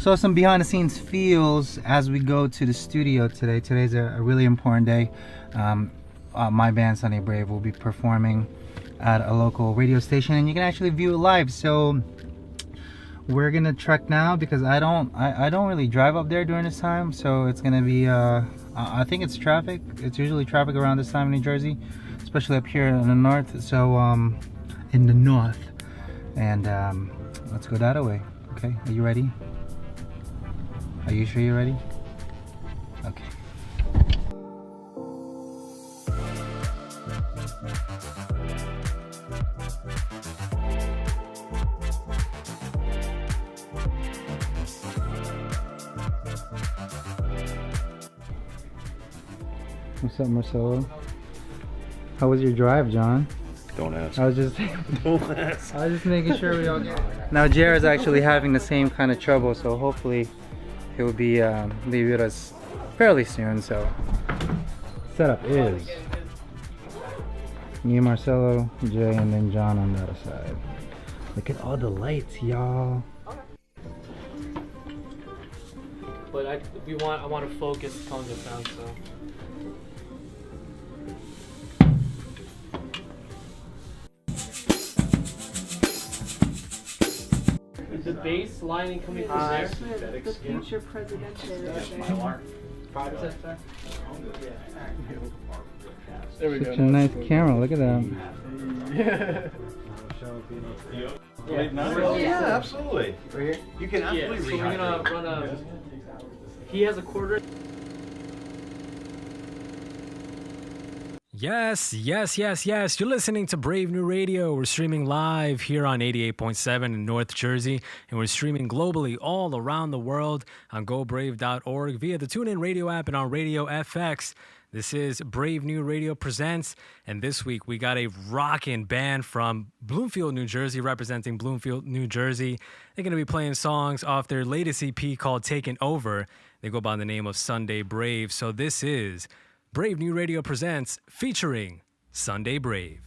So some behind the scenes feels as we go to the studio today. Today's a really important day. My band Sunday Brave will be performing at a local radio station, and you can actually view it live. So we're gonna trek now because I don't really drive up there during this time. So it's gonna be I think it's traffic. It's usually traffic around this time in New Jersey, especially up here in the north. So in the north, and let's go that way. Okay, are you ready? Are you sure you're ready? Okay. What's up, Marcelo? How was your drive, John? Don't ask. I was just Don't ask. I was just making sure we all get it. Now Jared's actually having the same kind of trouble, so hopefully he'll be with us fairly soon. So setup is me, Marcelo, Jay, and then John on the other side. Look at all the lights, y'all. But I want to focus tones of sound, so. Is the bass lining coming from there? The future presidential. There we go. Such a nice camera. Look at that. Yeah, absolutely. Right here. You can Yeah, so absolutely we're gonna run a. He has a quarter. Yes. You're listening to Brave New Radio. We're streaming live here on 88.7 in North Jersey, and we're streaming globally all around the world on GoBrave.org via the TuneIn Radio app and on Radio FX. This is Brave New Radio Presents, and this week we got a rockin' band from Bloomfield, New Jersey, representing Bloomfield, New Jersey. They're going to be playing songs off their latest EP called Taken Over. They go by the name of Sunday Brave. So this is Brave New Radio Presents featuring Sunday Brave.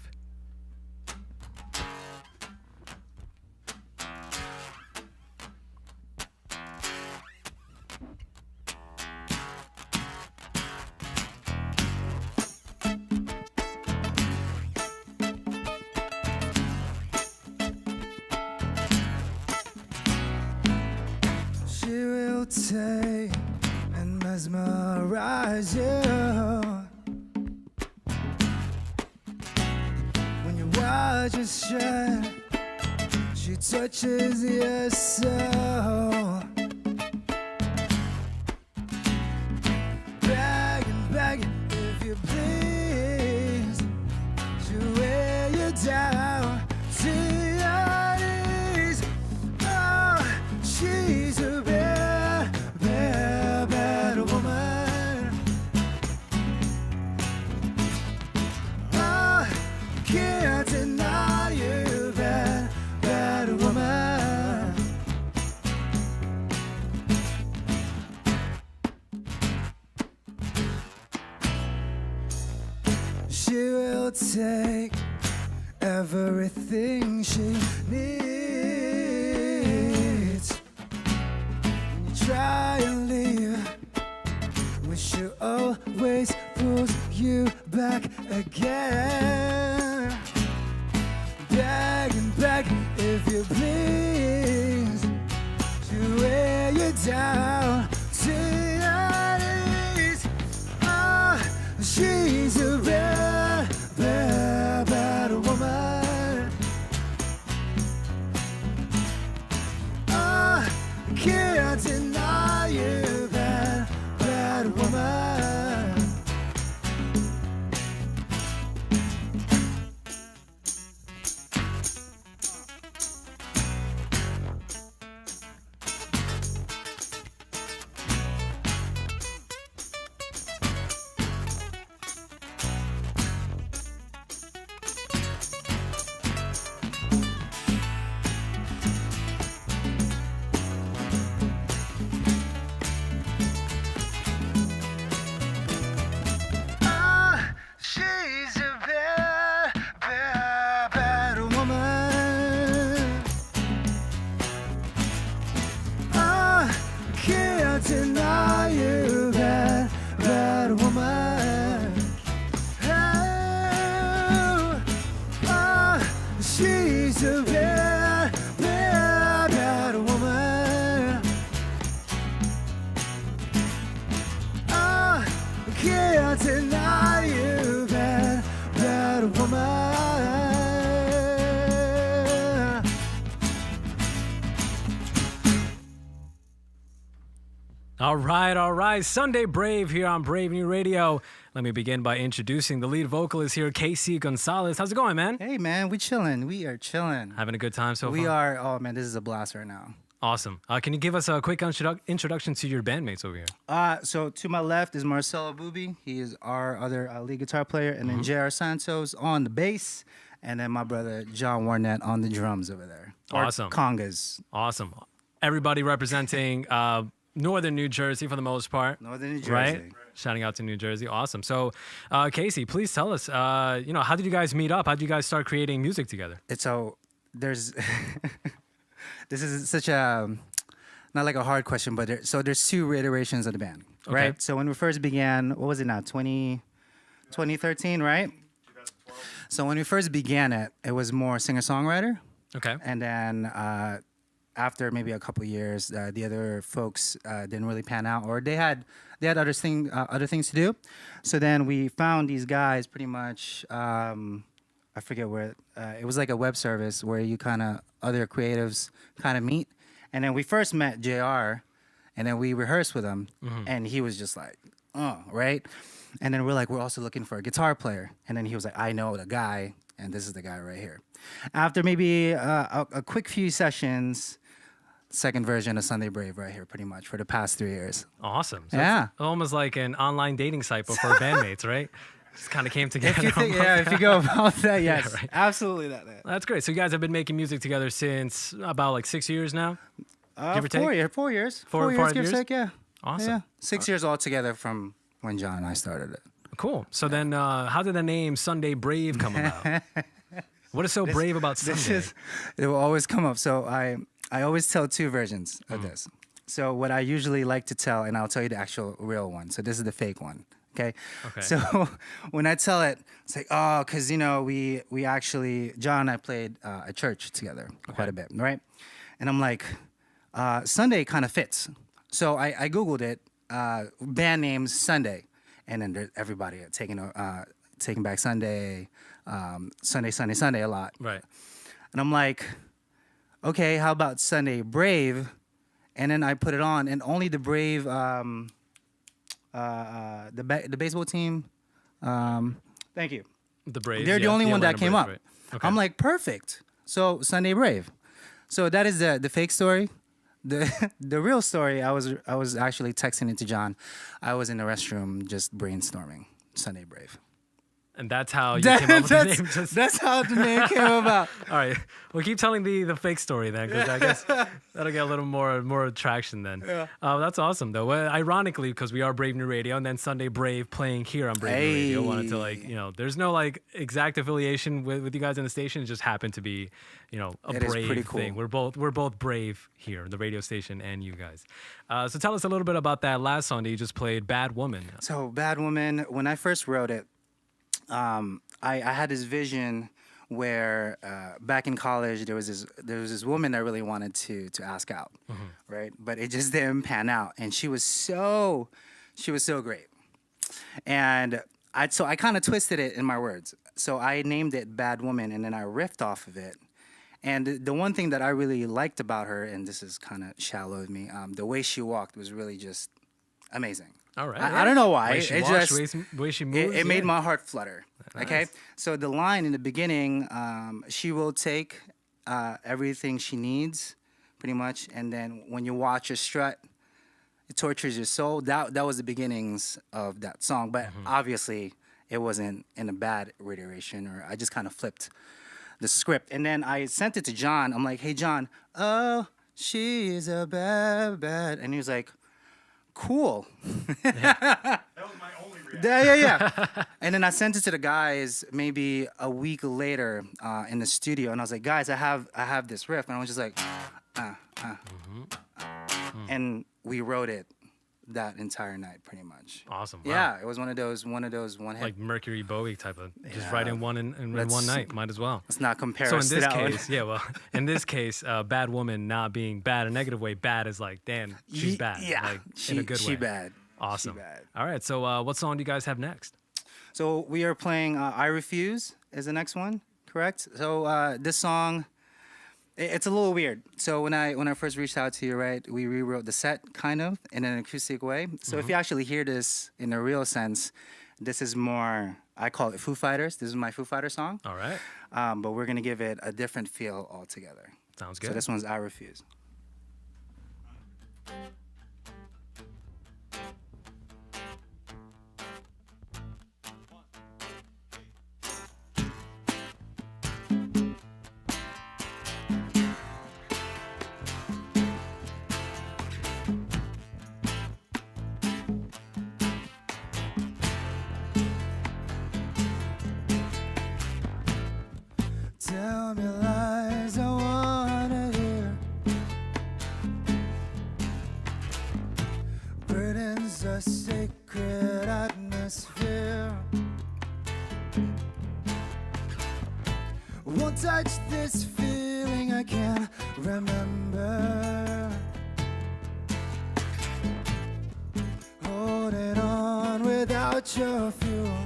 She will take and mesmerize you. When you watch her shine, she touches your soul. Begging, if you please, to wear you down to your knees. Oh, she's a bad woman. I can't deny you, bad woman. She will take everything she needs. When you try and leave, wish you always pulls you back again. Begging, if you please, to wear you down to your knees. Oh, she's a bad woman. I can't deny you, bad woman. deny you, bad, bad woman. Oh, she's a bad, bad, bad woman. I can't deny you, bad, bad woman. All right. Sunday Brave here on Brave New Radio. Let me begin by introducing the lead vocalist here, Casey Gonzalez. How's it going, man? Hey, man, we chilling. We are chilling. Having a good time so far? We are. Oh, man, this is a blast right now. Awesome. Can you give us a quick introduction to your bandmates over here? So to my left is Marcelo Buby. He is our other lead guitar player, and then J.R. Santos on the bass, and then my brother John Warnet on the drums over there. Or Awesome. congas. Awesome. Everybody representing Northern New Jersey for the most part. Northern New Jersey. Right? Shouting out to New Jersey. Awesome. So, Casey, please tell us, how did you guys meet up? How did you guys start creating music together? There's this is such a not like a hard question, but there's two iterations of the band, right? Okay. So when we first began, what was it now? 2013, right? So when we first began it was more singer-songwriter, Okay. and then after maybe a couple years, the other folks didn't really pan out, or they had other things to do. So then we found these guys pretty much. I forget where it was, like a web service where you other creatives meet, and then we first met JR, and then we rehearsed with him, and he was just like, right, and then we're also looking for a guitar player, and then he was like, I know the guy, and this is the guy right here. After maybe a quick few sessions. Second version of Sunday Brave right here, pretty much, for the past 3 years. Awesome. So Yeah. It's almost like an online dating site, but for bandmates, right? Just kind of came together. If you go about that, yes. Yeah, right. Absolutely that. That's great. So you guys have been making music together since about like 6 years now? Give or take? 4 years. 4 years. Four 4 years, give or years? take, yeah. Awesome. Yeah. 6 years altogether from when John and I started it. Cool. So then how did the name Sunday Brave come about? What is so brave about Sunday? It will always come up. So I always tell two versions of this. So what I usually like to tell, and I'll tell you the actual real one. So this is the fake one. Okay. So when I tell it, it's like, because we actually, John and I played at church together quite a bit, right? And I'm like, Sunday kind of fits. So I googled it, band names Sunday, and then everybody taking back Sunday, Sunday a lot. Right. And I'm like, okay, how about Sunday Brave? And then I put it on, and only the Brave, the baseball team, thank you. The Braves. They're the only one that Atlanta came Braves, up. right. Okay. I'm like, perfect. So Sunday Brave. So that is the fake story. The real story, I was actually texting it to John. I was in the restroom just brainstorming Sunday Brave. And that's how you came up with the name. That's how the name came about. All right. Well, keep telling the fake story then, because I guess that'll get a little more traction then. Yeah. That's awesome, though. Well, ironically, because we are Brave New Radio, and then Sunday Brave playing here on Brave New Radio, wanted to there's no exact affiliation with you guys in the station. It just happened to be, a It Brave is pretty cool. thing. We're both Brave here, the radio station, and you guys. So tell us a little bit about that last song that you just played, Bad Woman. So Bad Woman, when I first wrote it, I had this vision where back in college there was this woman I really wanted to ask out, right? But it just didn't pan out, and she was so great, and I kind of twisted it in my words. So I named it Bad Woman, and then I riffed off of it. And the one thing that I really liked about her, and this is kind of shallow of me, the way she walked was really just amazing. All right. I don't know why. Way she walks, way she moves. It made my heart flutter. Nice. Okay, so the line in the beginning, she will take everything she needs, pretty much, and then when you watch her strut, it tortures your soul. That was the beginnings of that song, but obviously it wasn't in a bad reiteration, or I just kind of flipped the script, and then I sent it to John. I'm like, hey John, oh, she's a bad, and he was like, cool. That was my only reaction. Yeah. And then I sent it to the guys maybe a week later in the studio, and I was like, guys, I have this riff, and I was just like, and we wrote it that entire night, pretty much. Awesome. Wow. Yeah, it was one of those one hit. Like Mercury Bowie type of just Yeah. write in one in Let's- one night. Might as well. Let's not compare So in us to this that one. case, yeah, well, in this case, bad woman not being bad, a negative way, bad is like, damn, she's bad. Yeah, like, in a good way. she bad. Awesome. She bad. All right, so what song do you guys have next? So we are playing "I Refuse" is the next one, correct? So this song, it's a little weird. So when I first reached out to you, right, we rewrote the set kind of in an acoustic way. So if you actually hear this in a real sense, this is more, I call it Foo Fighters. This is my Foo Fighter song. All right. But we're gonna give it a different feel altogether. Sounds good. So this one's "I Refuse." Tell me lies I wanna hear. Burdens a sacred atmosphere. Won't touch this feeling I can't remember. Holding on without your fuel.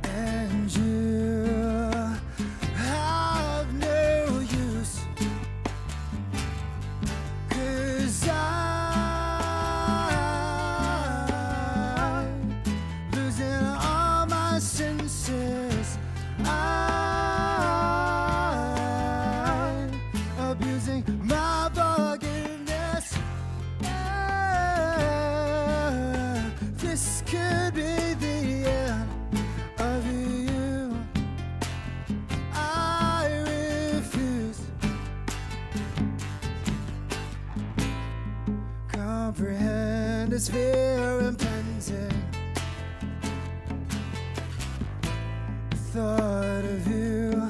And you have no use, 'cause I'm losing all my senses. I'm abusing my forgiveness. This could be the end of you. I refuse. Comprehend this fear impending. Thought of you.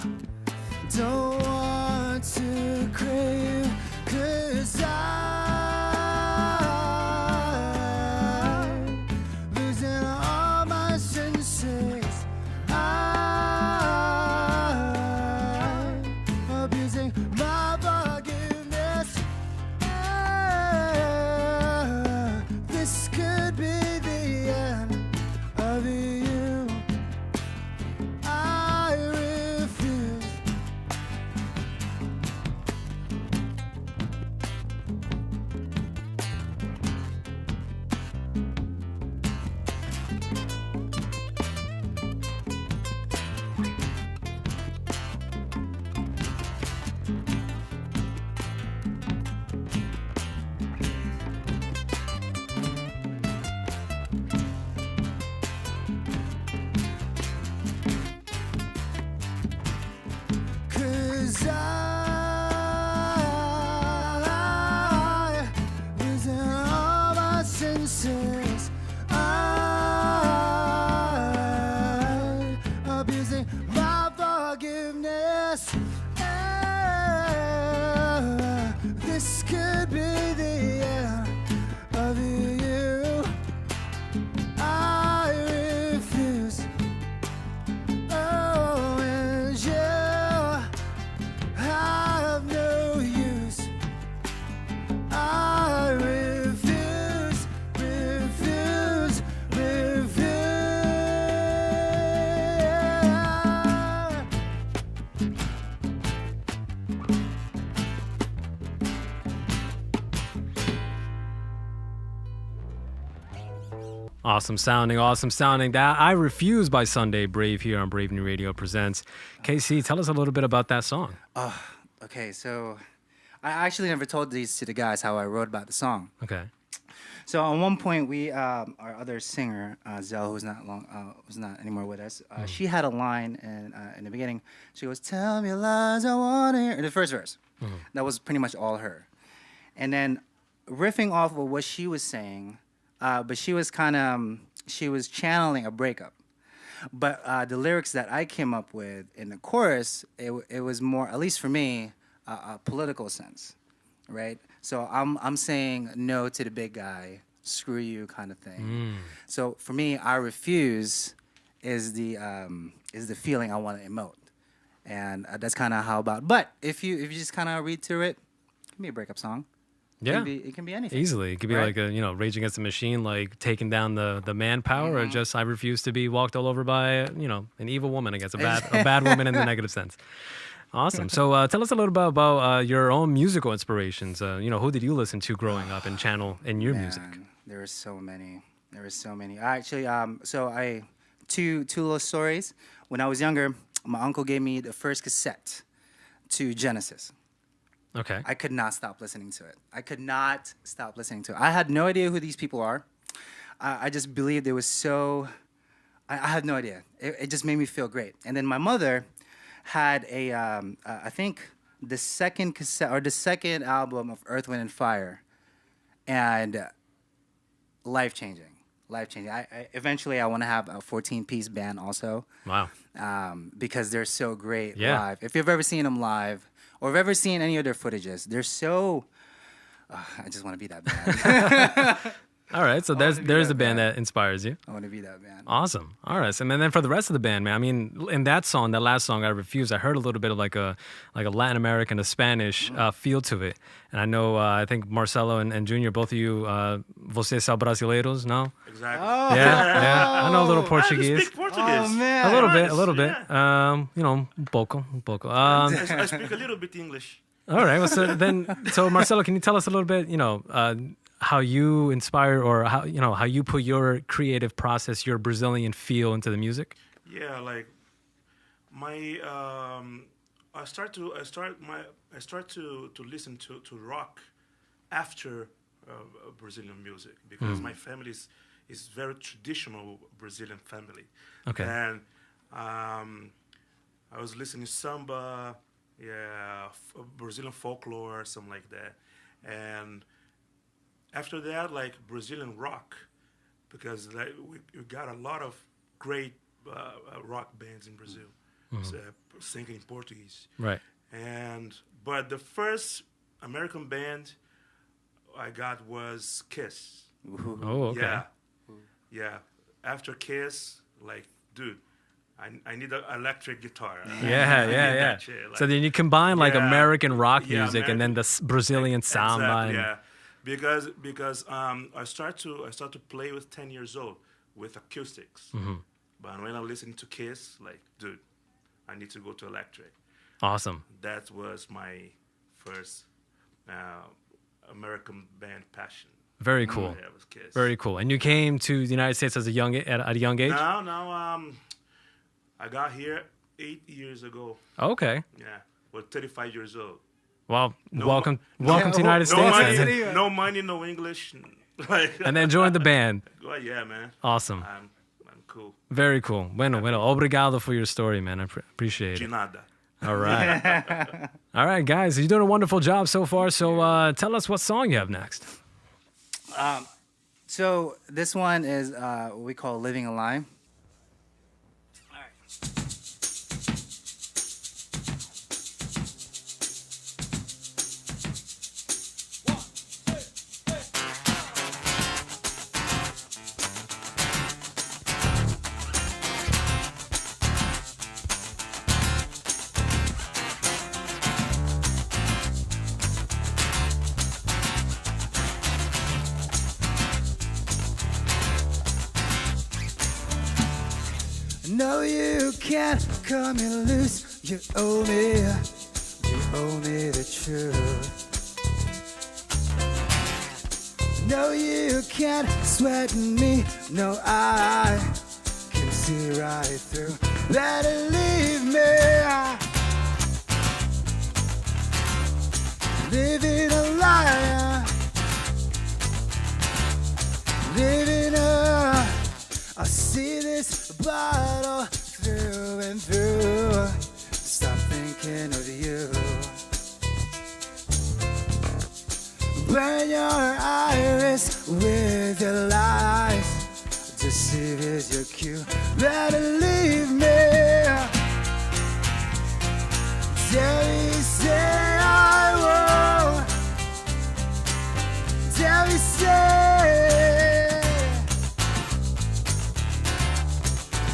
Don't want to crave, 'cause I'm losing all my senses. I'm abusing my forgiveness. This could be the end of you. I refuse. Cause I losing all my senses. I abusing my forgiveness. This could be the end of you. I refuse. Oh, and you have no use. I refuse, refuse, refuse. Awesome sounding, awesome sounding. That I Refuse by Sunday Brave here on Brave New Radio presents. KC, tell us a little bit about that song. Okay, so I actually never told these to the guys how I wrote about the song. Okay. So at one point, we our other singer, Zell, who's not anymore with us, she had a line in the beginning. She goes, "Tell me lies I want to hear." In the first verse, that was pretty much all her. And then riffing off of what she was saying, but she was she was channeling a breakup. But the lyrics that I came up with in the chorus, it was more, at least for me, a political sense. right? So I'm saying no to the big guy, screw you kind of thing. So for me, I refuse is the feeling I want to emote, and that's kind of how about. But if you just kind of read through it, it can be a breakup song. Yeah. It can be anything. Easily. It could be Right? like a, Rage Against the Machine, like taking down the manpower, or just I refuse to be walked all over by, an evil woman, I guess, a bad woman in the negative sense. Awesome. So tell us a little bit about your own musical inspirations. Who did you listen to growing up and channel in your music? There were so many. Actually, two little stories. When I was younger, my uncle gave me the first cassette to Genesis. Okay. I could not stop listening to it. I had no idea who these people are. I just believed it was so... I had no idea. It just made me feel great. And then my mother had I think the second cassette or the second album of Earth, Wind, and Fire. And life-changing. Eventually, I want to have a 14-piece band also. Wow. Because they're so great Yeah. live. If you've ever seen them live, or have ever seen any of their footages, they're so... I just want to be that band. All right. So there's a band that inspires you. I want to be that band. Awesome. All right. So, and then for the rest of the band, man, I mean, in that last song, I Refuse, I heard a little bit of like a Latin American, a Spanish feel to it. And I know, I think Marcelo and Junior, both of you, vocês são brasileiros, no? Exactly. Yeah. I know a little Portuguese. I speak Portuguese. Oh, man. A little bit. Yeah. Pouco. I speak a little bit English. All right. Well, so Marcelo, can you tell us a little bit, how you inspire or how you put your creative process, your Brazilian feel into the music? Yeah, like my I start to listen to rock after Brazilian music because my family is very traditional Brazilian family. Okay. And I was listening to samba, Brazilian folklore, something like that, and after that, like Brazilian rock, because like, we got a lot of great rock bands in Brazil, singing in Portuguese. Right. But the first American band I got was Kiss. Oh, okay. Yeah. After Kiss, like, dude, I need an electric guitar. Yeah. That shit, like, So then you combine like yeah, American rock yeah, music and then the Brazilian sound exactly, line. yeah. Because I start to play with 10 years old with acoustics. But when I listen to Kiss, like, dude, I need to go to electric. Awesome. That was my first American band passion. Very cool. Yeah, it was Kiss. Very cool. And you came to the United States at a young age? No. I got here 8 years ago. Okay. Yeah, well, 35 years old. Well, No welcome to the United No States. money, man. no money, no English. Like, And then joined the band. well, yeah, man. Awesome. I'm cool. Very cool. Bueno. Obrigado for your story, man. I appreciate De it. nada. All right. All right, guys. You're doing a wonderful job so far. So tell us what song you have next. So this one is what we call Living a Lie. No, you can't cut me loose. You owe me the truth. No, you can't sweaten me. No, I can see right through. Better leave me. Living a lie. Living a. I see this bottle through and through. Stop thinking of you. Burn your iris with your lies. Deceive is your cue. Better leave me. Dare you say I won't Tell me, say,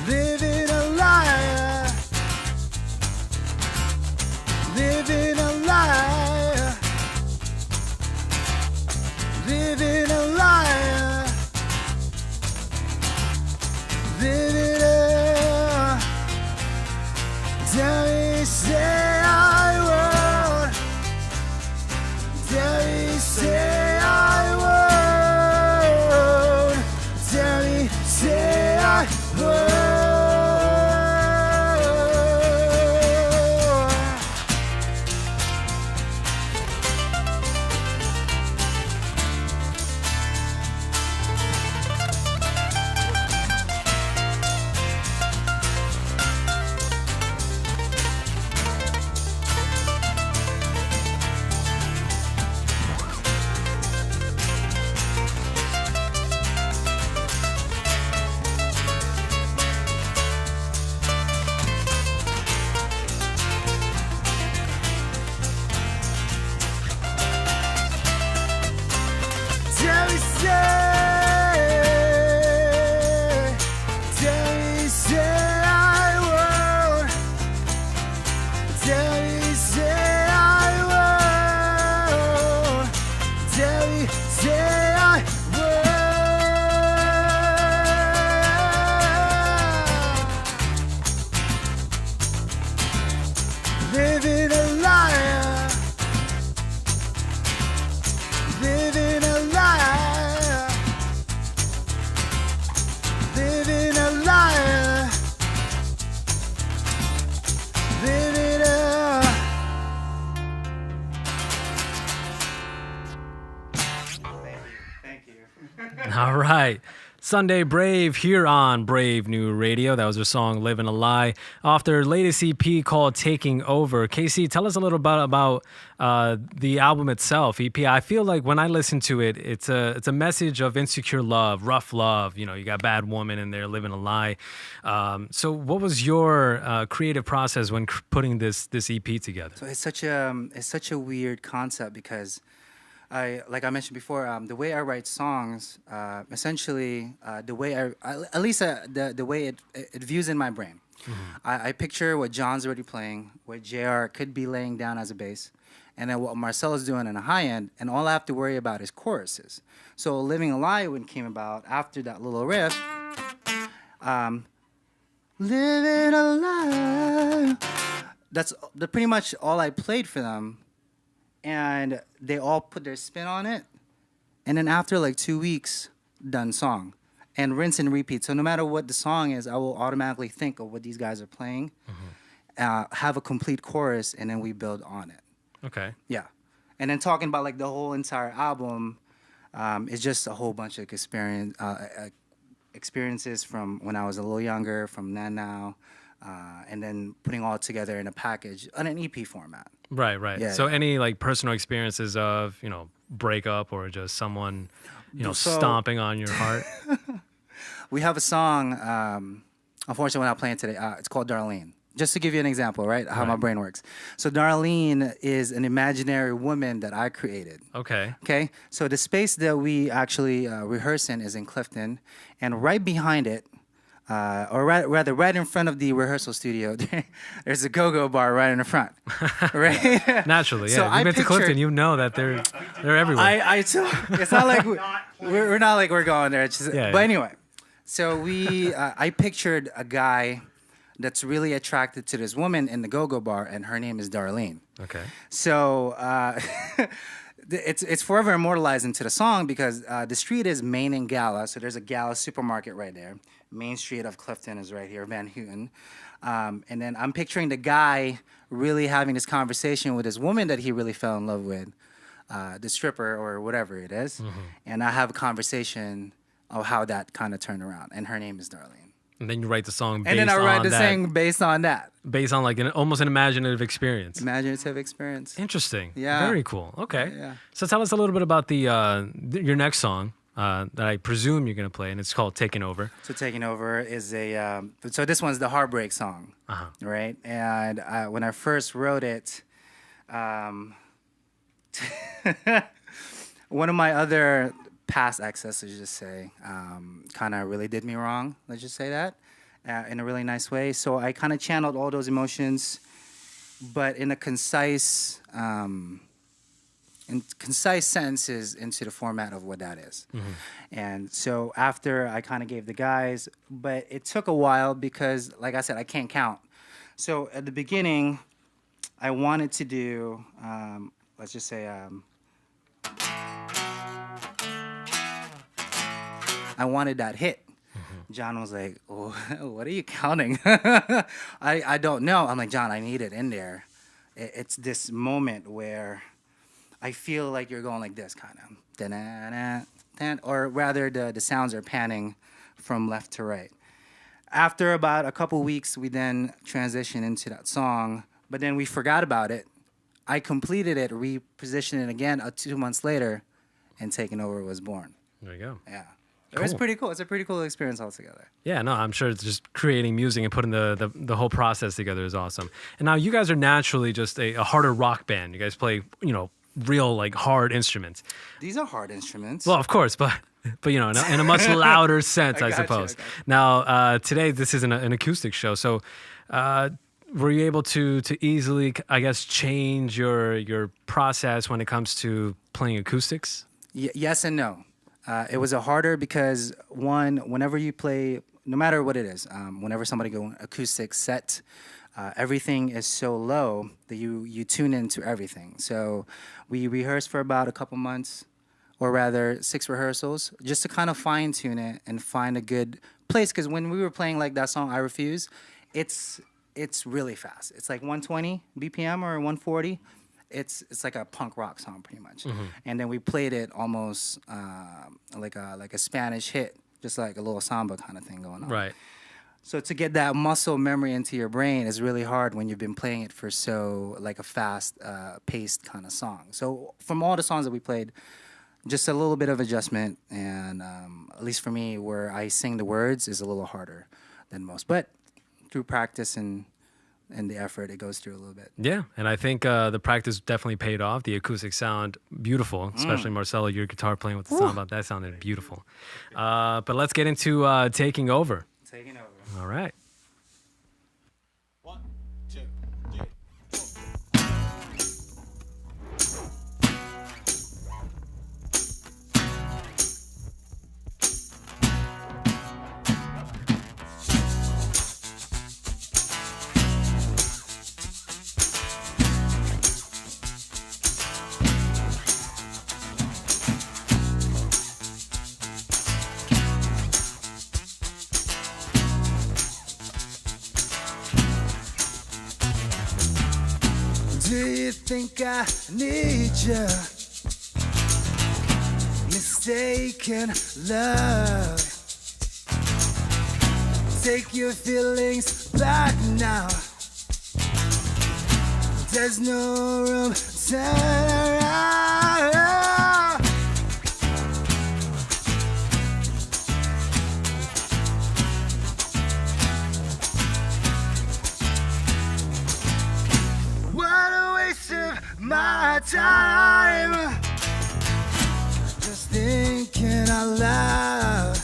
living a lie, living a lie, living a lie, living a. Tell me, say I won't. Tell me, say I won't. Tell me, say I won't. Tell me, say, I won't. Tell me, say I won't. Tell me, say I won't. Living a liar, living a liar, living a liar, living a. Thank you. All right. Sunday Brave here on Brave New Radio. That was their song Living a Lie off their latest EP called Taking Over. KC, tell us a little bit about the album itself, EP. I feel like when I listen to it, it's a message of insecure love, rough love. You know, you got Bad Woman in there, Living a Lie. So what was your creative process when putting this EP together? So it's such a weird concept because like I mentioned before, the way I write songs, essentially, the way at least the way it views in my brain. Mm-hmm. I picture what John's already playing, what JR could be laying down as a bass, and then what Marcelo's doing in a high end, and all I have to worry about is choruses. So Living a Lie, when it came about after that little riff, living a lie, that's pretty much all I played for them. And they all put their spin on it. And then after like 2 weeks, done song. And rinse and repeat. So no matter what the song is, I will automatically think of what these guys are playing, have a complete chorus, and then we build on it. Okay. Yeah. And then talking about like the whole entire album is just a whole bunch of experiences from when I was a little younger, from then now, and then putting all together in a package on an EP format. Right, right. Yeah, so yeah. any like personal experiences of, breakup or just someone, stomping on your heart? We have a song, unfortunately we're not playing today, it's called Darlene. Just to give you an example, right, how my brain works. So Darlene is an imaginary woman that I created. Okay. Okay, so the space that we actually rehearse in is in Clifton, and right behind it, or rather right in front of the rehearsal studio, there's a go-go bar right in the front, right? Naturally, yeah. So If you've been to Clifton, you know that they're everywhere. It's not like we're not like we're going there. It's just, but anyway, so I pictured a guy that's really attracted to this woman in the go-go bar, and her name is Darlene. Okay. So it's forever immortalized into the song because the street is Main and Gala, so there's a Gala supermarket right there. Main Street of Clifton is right here, Van Houten. And then I'm picturing the guy really having this conversation with this woman that he really fell in love with, the stripper or whatever it is. Mm-hmm. And I have a conversation of how that kind of turned around, and her name is Darlene. And then you write the song based on and that. then I write the song based on that. Based on like almost an imaginative experience. Imaginative experience. Interesting. Yeah. Very cool. Okay. Yeah. So tell us a little bit about your next song that I presume you're going to play, and it's called Taking Over. So Taking Over is so this one's the heartbreak song, right? And when I first wrote it, one of my other past exes, let's just say, kind of really did me wrong. Let's just say that in a really nice way. So I kind of channeled all those emotions, but in a concise sentences into the format of what that is. And so after I kind of gave the guys, but it took a while because, like I said, I can't count. So at the beginning, I wanted to do, let's just say, I wanted that hit. John was like, oh, what are you counting? I don't know. I'm like, John, I need it in there. It's this moment where I feel like you're going like this, kind of. Da-na-na, or rather, the sounds are panning from left to right. After about a couple weeks, we then transitioned into that song, but then we forgot about it. I completed it, repositioned it again 2 months later, and Taking Over was born. There you go. Yeah. Cool. It was pretty cool. It's a pretty cool experience altogether. Yeah, no, I'm sure it's just creating music and putting the whole process together is awesome. And now you guys are naturally just a harder rock band. You guys play, real like hard instruments. These are hard instruments. Well, of course, but in a much louder sense, I suppose. Now, today this is an acoustic show, so were you able to easily, I guess, change your process when it comes to playing acoustics? Yes and no. It was a harder because whenever you play, no matter what it is, whenever somebody go acoustic set, everything is so low that you tune into everything. So we rehearsed for about a couple months, or rather 6 rehearsals, just to kind of fine tune it and find a good place. Because when we were playing like that song, I Refuse, it's really fast. It's like 120 BPM or 140. It's like a punk rock song pretty much. And then we played it almost like a Spanish hit, just like a little samba kind of thing going on. Right. So to get that muscle memory into your brain is really hard when you've been playing it for so like a fast paced kind of song. So from all the songs that we played, just a little bit of adjustment, and at least for me, where I sing the words is a little harder than most. But through practice and the effort, it goes through a little bit. Yeah, and I think the practice definitely paid off. The acoustic sound, beautiful, especially Marcelo, your guitar playing with the samba, that sounded beautiful. But let's get into Taking Over. Taking Over. All right. 1, 2, 3. Do you think I need you? Mistaken love. Take your feelings back now. There's no room to turn around. My time, just thinking out loud.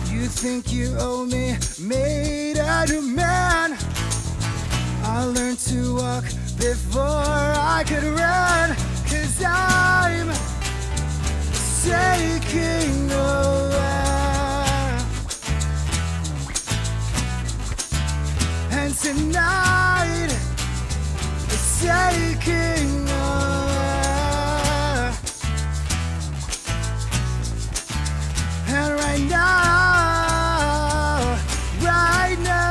You think you owe me, made a new man. I learned to walk before I could run, 'cause I'm taking over. And tonight, taking over. And right now, right now.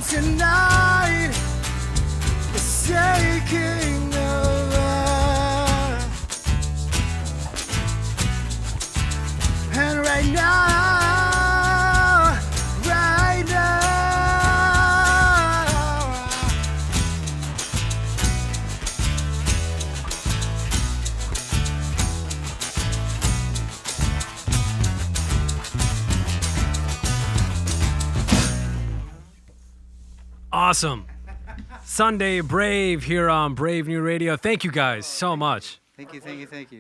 tonight is taking over. And right now, right now, Awesome. Sunday Brave here on Brave New Radio. Thank you guys so much. Thank you.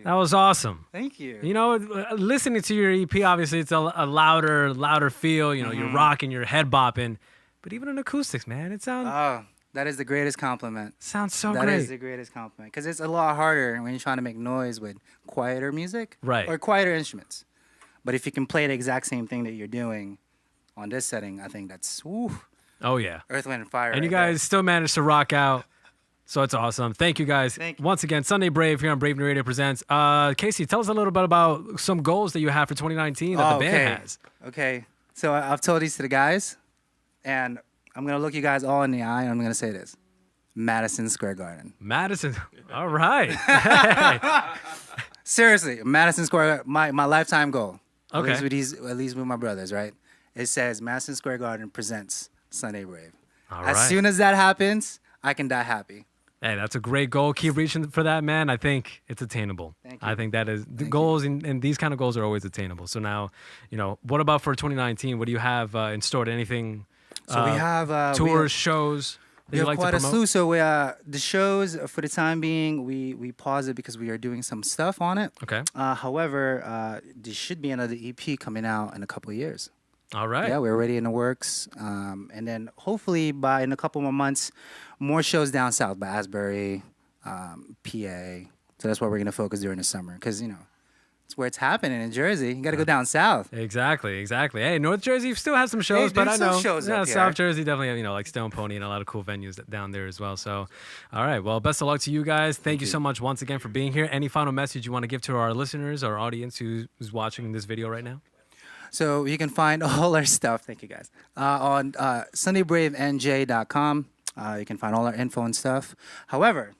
That was awesome. Thank you. You know, listening to your EP, obviously it's a louder feel. You know, you're rocking, you're head bopping, but even in acoustics, man, it sounds. Oh, that is the greatest compliment. Sounds so That great. is the greatest compliment because it's a lot harder when you're trying to make noise with quieter music, Right. or quieter instruments. But if you can play the exact same thing that you're doing on this setting, I think that's Oh yeah. Earth, Wind, and Fire. And you right guys still managed to rock out. So it's awesome. Thank you guys. Thank you. Once again, Sunday Brave here on Brave New Radio Presents. Casey, tell us a little bit about some goals that you have for 2019 that the band has. Okay. So I've told these to the guys, and I'm going to look you guys all in the eye, and I'm going to say this. Madison Square Garden. Madison. All right. Seriously, Madison Square, my lifetime goal. Okay. At least with my brothers, right? It says Madison Square Garden presents Sunday Brave. All As right. soon as that happens, I can die happy. Hey, that's a great goal. Keep reaching for that, man. I think it's attainable. Thank you. I think that is the goals, and these kind of goals are always attainable. So now, you know, what about for 2019? What do you have in store? Anything? So we have tours, shows that We you have like quite to a promote? slew. So the shows for the time being, we pause it because we are doing some stuff on it. Okay. However, there should be another EP coming out in a couple of years. All right. Yeah, we're already in the works. And then hopefully in a couple more months, more shows down south by Asbury, PA. So that's where we're going to focus during the summer because, you know, it's where it's happening in Jersey. You got to go down south. Exactly. Hey, North Jersey still has some shows, Hey, but there's I know some shows up South here. Jersey definitely, you know, like Stone Pony and a lot of cool venues down there as well. So, all right. Well, best of luck to you guys. Thank you so much once again for being here. Any final message you want to give to our listeners, our audience who's watching this video right now? So you can find all our stuff, thank you guys, on SundayBraveNJ.com. You can find all our info and stuff. However,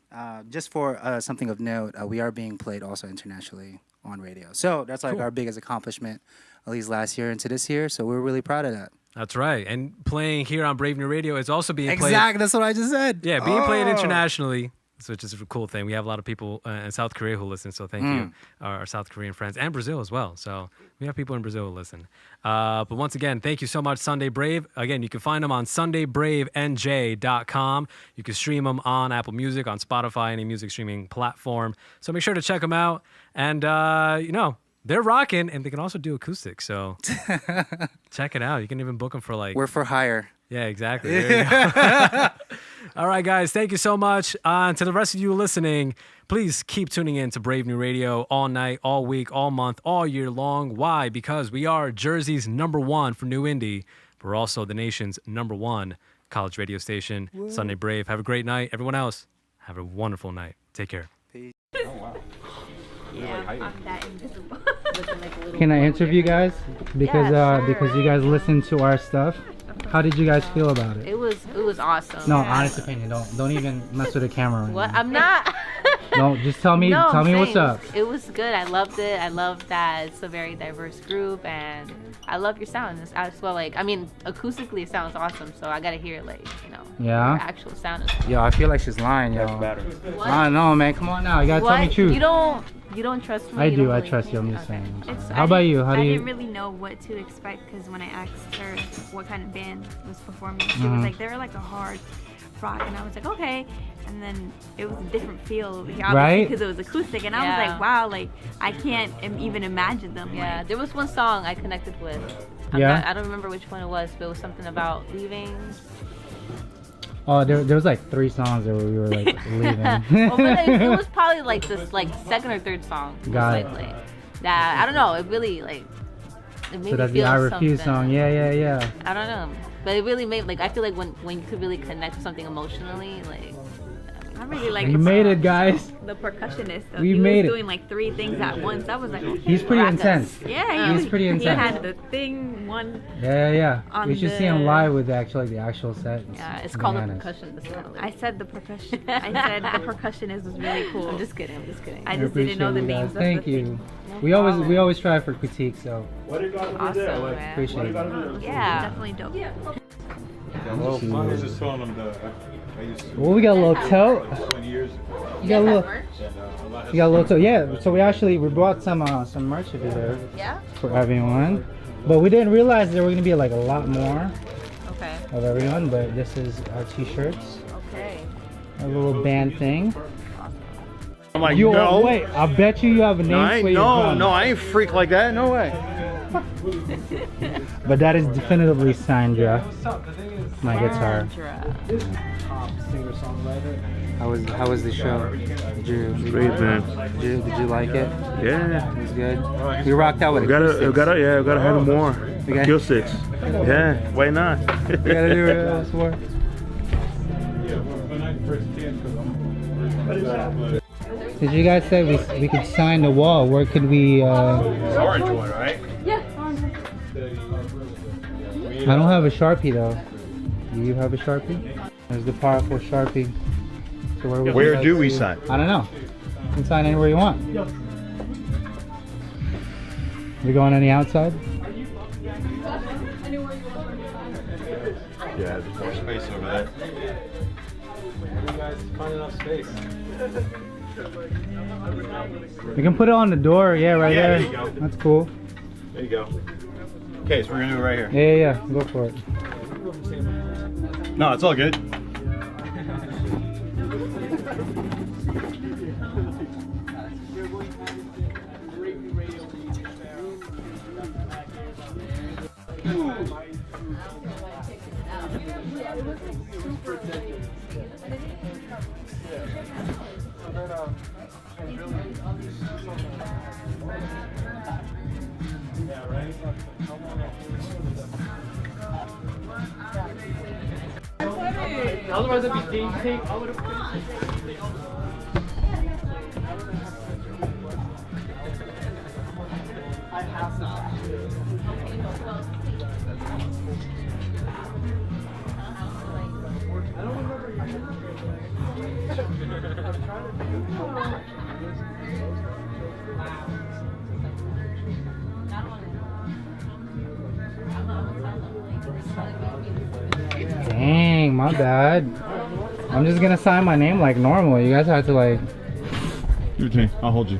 just for something of note, we are being played also internationally on radio. So that's like our biggest accomplishment, at least last year into this year. So we're really proud of that. That's right. And playing here on Brave New Radio is also being played. Exactly, that's what I just said. Yeah, being played internationally, which is a cool thing. We have a lot of people in South Korea who listen, so thank you, our South Korean friends, and Brazil as well. So we have people in Brazil who listen. But once again, thank you so much, Sunday Brave. Again, you can find them on SundayBraveNJ.com. You can stream them on Apple Music, on Spotify, any music streaming platform. So make sure to check them out. And, you know, they're rocking, and they can also do acoustics. So check it out. You can even book them for like... We're for hire. Yeah, exactly. There you go. All right, guys. Thank you so much. And to the rest of you listening, please keep tuning in to Brave New Radio all night, all week, all month, all year long. Why? Because we are Jersey's #1 for new indie. We're also the nation's #1 college radio station. Whoa. Sunday Brave. Have a great night. Everyone else, have a wonderful night. Take care. Yeah, I'm that invisible. Looking like a little Can I boy. interview you guys? Because Yeah, sure. because you guys listen to our stuff. How did you guys feel about it? It was awesome. No, honest opinion. Don't even mess with the camera. Right What? now. I'm not. No, just tell me No, tell me I'm what's saying up. It was good. I loved it. I love that it's a very diverse group, and I love your sound. It's as well. Like, I mean, acoustically, it sounds awesome. So I gotta hear it, like, you know, Yeah? your actual sound. Is Yo, I feel like she's lying, yo. What? I know, man. Come on now. You gotta tell me the truth. You don't trust me? I You do. don't I really- trust you. I'm just Okay. saying. I'm It's- sorry. I How about didn't- you? How do I you? didn't really know what to expect because when I asked her what kind of band was performing, she Mm-hmm. was like, they were like a hard rock, and I was like, okay. And then it was a different feel, obviously, Right? because it was acoustic, and I Yeah. was like, wow, like I can't even imagine them. Yeah, like, there was one song I connected with. Yeah? I don't remember which one it was, but it was something about leaving. Oh, there was like 3 songs that we were like leaving. Well, but it was probably like this, like second or third song. most Got it. likely. That I don't know. It really like. It made So that's me the feel I Refuse something. song. Yeah. I don't know, but it really made like I feel like when you could really connect with something emotionally, like. I mean, I really like. You made it, guys. The percussionist. Though. We he made was it. doing like 3 things at once. That was like. He's pretty maracas. intense. Yeah, He's pretty intense. He had the thing one. Yeah. On We should see him the- live with the actual set. Yeah, it's called a bananas. percussion. This one. I said the percussion. I said the percussionist was really cool. I'm just kidding. I We just didn't know the appreciate you names guys. of Thank the you. thing. We always try for critique, so Awesome, man. appreciate it. Yeah, definitely dope. Just telling them that I used to Well, we got a little tote. 20 years ago. You got a little. And You got a little tote. Yeah. So we brought some merch over there. Yeah? For everyone, but we didn't realize there were gonna be like a lot more Okay. of everyone. But this is our t-shirts, Okay. a little band thing. I'm like, You no. wait, I bet you have a name for your gun. I ain't freak like that. No way. But that is definitively Sandra, my guitar. How was the show? Did you Great, man. Did you like it? Yeah. It was good. We rocked out with it. Gotta have more. We got- Kill sticks. Yeah. Why not? We gotta do it some more. Did you guys say we could sign the wall? Where could we? Orange one, right? I don't have a Sharpie though. Do you have a Sharpie? There's the powerful Sharpie. So would you Where like do we to- sign? I don't know. You can sign anywhere you want. We going on the outside? Yeah, there's more space over there. You guys find enough space. We can put it on the door. Yeah, right Yeah, there. there you go. That's cool. There you go. Okay, so we're gonna do it right here. Yeah. Go for it. No, it's all good. Otherwise, it'd be game tape. I would have. Dang, my bad. I'm just gonna sign my name like normal. You guys have to like. Give it to me. I'll hold you.